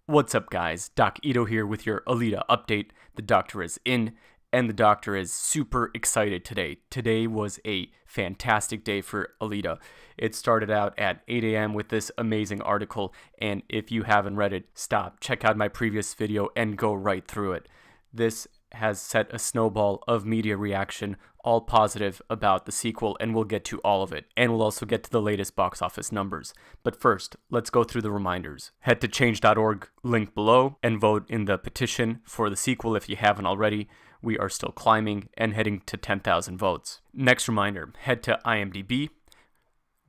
What's up, guys? Doc Ito here with your Alita update. The doctor is in, and the doctor is super excited today. Today was a fantastic day for Alita. It started out at 8 a.m. with this amazing article, and if you haven't read it, stop, check out my previous video, and go right through it. This has set a snowball of media reaction, all positive about the sequel, and we'll get to all of it. And we'll also get to the latest box office numbers. But first, let's go through the reminders. Head to change.org, link below, and vote in the petition for the sequel if you haven't already. We are still climbing and heading to 10,000 votes. Next reminder, head to IMDb,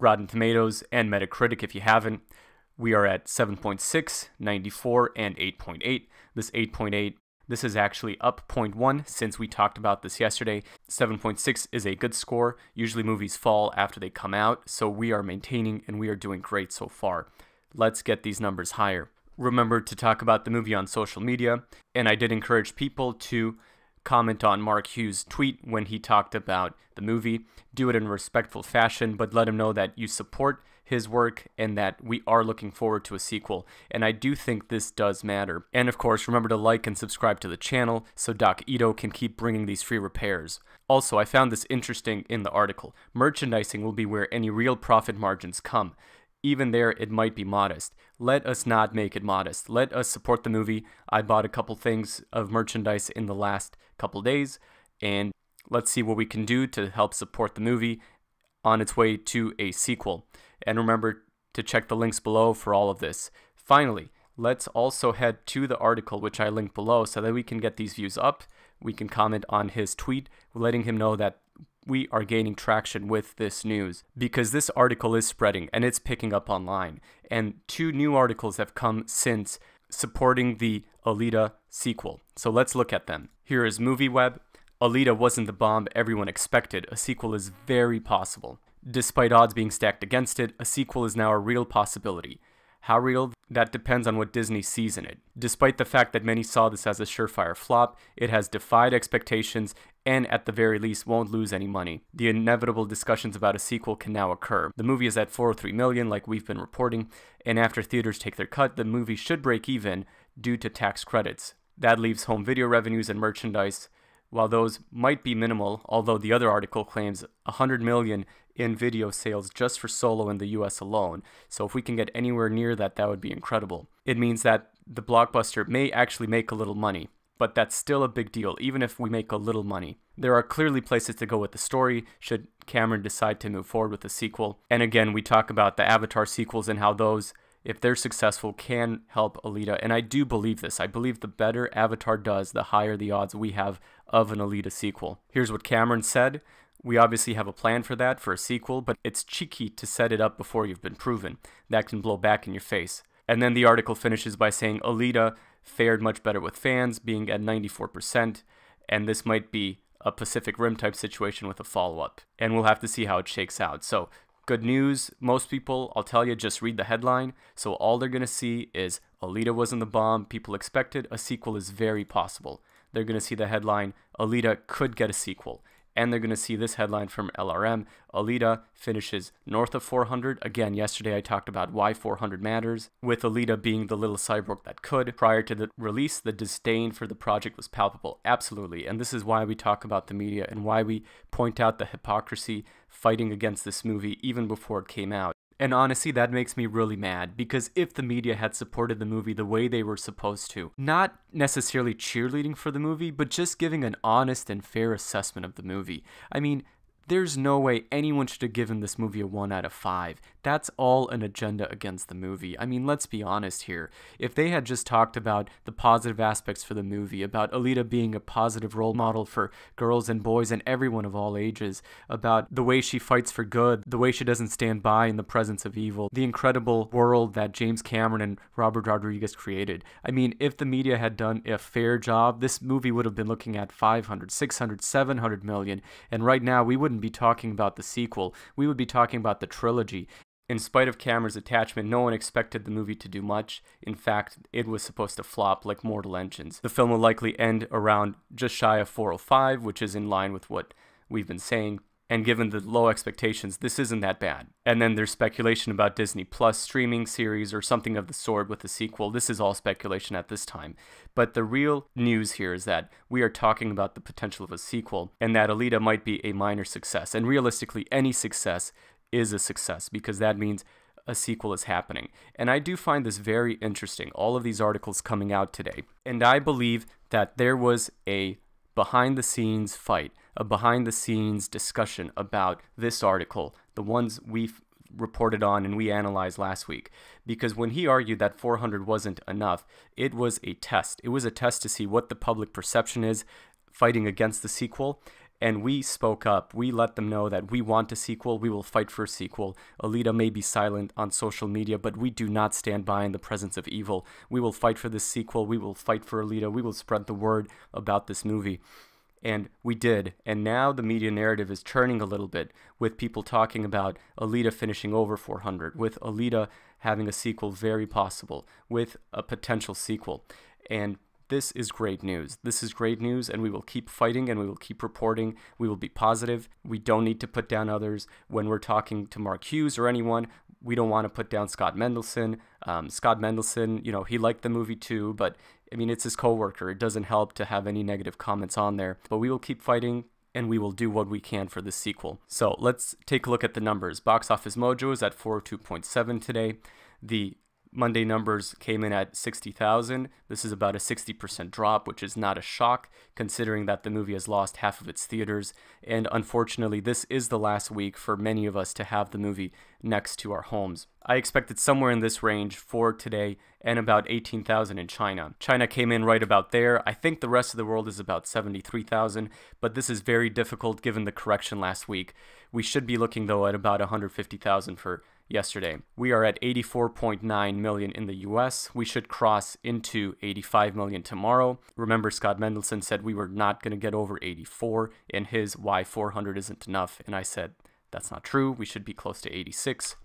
Rotten Tomatoes, and Metacritic if you haven't. We are at 7.6, 94, and 8.8. This 8.8, this is actually up 0.1 since we talked about this yesterday. 7.6 is a good score. Usually movies fall after they come out, so we are maintaining and we are doing great so far. Let's get these numbers higher. Remember to talk about the movie on social media, and I did encourage people to comment on Mark Hughes' tweet when he talked about the movie. Do it in a respectful fashion, but let him know that you support his work and that we are looking forward to a sequel. And I do think this does matter. And of course, remember to like and subscribe to the channel so Doc Ito can keep bringing these free repairs. Also, I found this interesting in the article. Merchandising will be where any real profit margins come. Even there, it might be modest. Let us not make it modest. Let us support the movie. I bought a couple things of merchandise in the last couple days, and let's see what we can do to help support the movie on its way to a sequel. And remember to check the links below for all of this. Finally, let's also head to the article which I linked below so that we can get these views up. We can comment on his tweet, letting him know that we are gaining traction with this news, because this article is spreading and it's picking up online. And 2 new articles have come since supporting the Alita sequel. So let's look at them. Here is MovieWeb. Alita wasn't the bomb everyone expected. A sequel is very possible. Despite odds being stacked against it, a sequel is now a real possibility. How real? That depends on what Disney sees in it. Despite the fact that many saw this as a surefire flop, it has defied expectations and at the very least won't lose any money. The inevitable discussions about a sequel can now occur. The movie is at 403 million like we've been reporting, and after theaters take their cut, the movie should break even due to tax credits. That leaves home video revenues and merchandise. While those might be minimal, although the other article claims 100 million in video sales just for Solo in the US alone. So if we can get anywhere near that, that would be incredible. It means that the blockbuster may actually make a little money, but that's still a big deal, even if we make a little money. There are clearly places to go with the story should Cameron decide to move forward with the sequel. And again, we talk about the Avatar sequels and how those, if they're successful, can help Alita. And I do believe this. I believe the better Avatar does, the higher the odds we have of an Alita sequel. Here's what Cameron said. We obviously have a plan for that, for a sequel, but it's cheeky to set it up before you've been proven. That can blow back in your face. And then the article finishes by saying Alita fared much better with fans, being at 94%, and this might be a Pacific Rim type situation with a follow-up. And we'll have to see how it shakes out. So, good news. Most people, I'll tell you, just read the headline. So all they're going to see is Alita wasn't the bomb people expected. A sequel is very possible. They're going to see the headline, Alita could get a sequel. And they're going to see this headline from LRM, Alita finishes north of 400. Again, yesterday I talked about why 400 matters, with Alita being the little cyborg that could. Prior to the release, the disdain for the project was palpable, absolutely. And this is why we talk about the media and why we point out the hypocrisy fighting against this movie even before it came out. And honestly, that makes me really mad, because if the media had supported the movie the way they were supposed to, not necessarily cheerleading for the movie, but just giving an honest and fair assessment of the movie. I mean, there's no way anyone should have given this movie a 1 out of 5. That's all an agenda against the movie. I mean, let's be honest here. If they had just talked about the positive aspects for the movie, about Alita being a positive role model for girls and boys and everyone of all ages, about the way she fights for good, the way she doesn't stand by in the presence of evil, the incredible world that James Cameron and Robert Rodriguez created. I mean, if the media had done a fair job, this movie would have been looking at 500, 600, 700 million, and right now we wouldn't be talking about the sequel. We would be talking about the trilogy. In spite of Cameron's attachment, no one expected the movie to do much. In fact, it was supposed to flop like Mortal Engines. The film will likely end around just shy of 405, which is in line with what we've been saying. And given the low expectations, this isn't that bad. And then there's speculation about Disney Plus streaming series or something of the sort with a sequel. This is all speculation at this time. But the real news here is that we are talking about the potential of a sequel and that Alita might be a minor success. And realistically, any success is a success because that means a sequel is happening. And I do find this very interesting, all of these articles coming out today. And I believe that there was a behind-the-scenes fight, a behind-the-scenes discussion about this article, the ones we've reported on and we analyzed last week. Because when he argued that 400 wasn't enough, it was a test. It was a test to see what the public perception is fighting against the sequel. And we spoke up. We let them know that we want a sequel. We will fight for a sequel. Alita may be silent on social media, but we do not stand by in the presence of evil. We will fight for this sequel. We will fight for Alita. We will spread the word about this movie. And we did. And now the media narrative is turning a little bit with people talking about Alita finishing over 400, with Alita having a sequel very possible, with a potential sequel. And this is great news. This is great news, and we will keep fighting and we will keep reporting. We will be positive. We don't need to put down others. When we're talking to Mark Hughes or anyone, we don't want to put down Scott Mendelson. Scott Mendelson, you know, he liked the movie too, but I mean, it's his coworker. It doesn't help to have any negative comments on there. But we will keep fighting and we will do what we can for this sequel. So let's take a look at the numbers. Box Office Mojo is at 402.7 today. The Monday numbers came in at 60,000. This is about a 60% drop, which is not a shock considering that the movie has lost half of its theaters. And unfortunately, this is the last week for many of us to have the movie next to our homes. I expected somewhere in this range for today and about 18,000 in China. China came in right about there. I think the rest of the world is about 73,000, but this is very difficult given the correction last week. We should be looking though at about 150,000 for yesterday. We are at 84.9 million in the US. We should cross into 85 million tomorrow. Remember, Scott Mendelson said we were not going to get over 84 in his why 400 isn't enough. And I said, that's not true. We should be close to 86.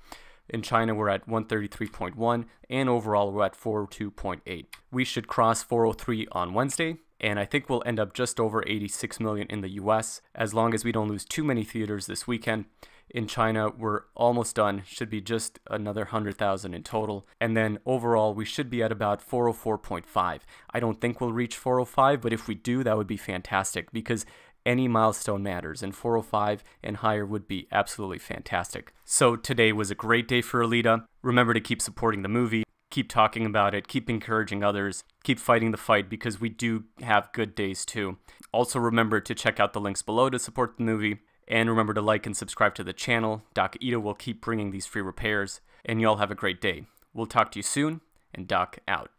In China, we're at 133.1, and overall, we're at 402.8. We should cross 403 on Wednesday, and I think we'll end up just over 86 million in the US, as long as we don't lose too many theaters this weekend. In China, we're almost done, should be just another 100,000 in total. And then overall, we should be at about 404.5. I don't think we'll reach 405, but if we do, that would be fantastic because any milestone matters, and 405 and higher would be absolutely fantastic. So today was a great day for Alita. Remember to keep supporting the movie, keep talking about it, keep encouraging others, keep fighting the fight because we do have good days too. Also remember to check out the links below to support the movie. And remember to like and subscribe to the channel. Doc Ito will keep bringing these free repairs. And y'all have a great day. We'll talk to you soon, and Doc out.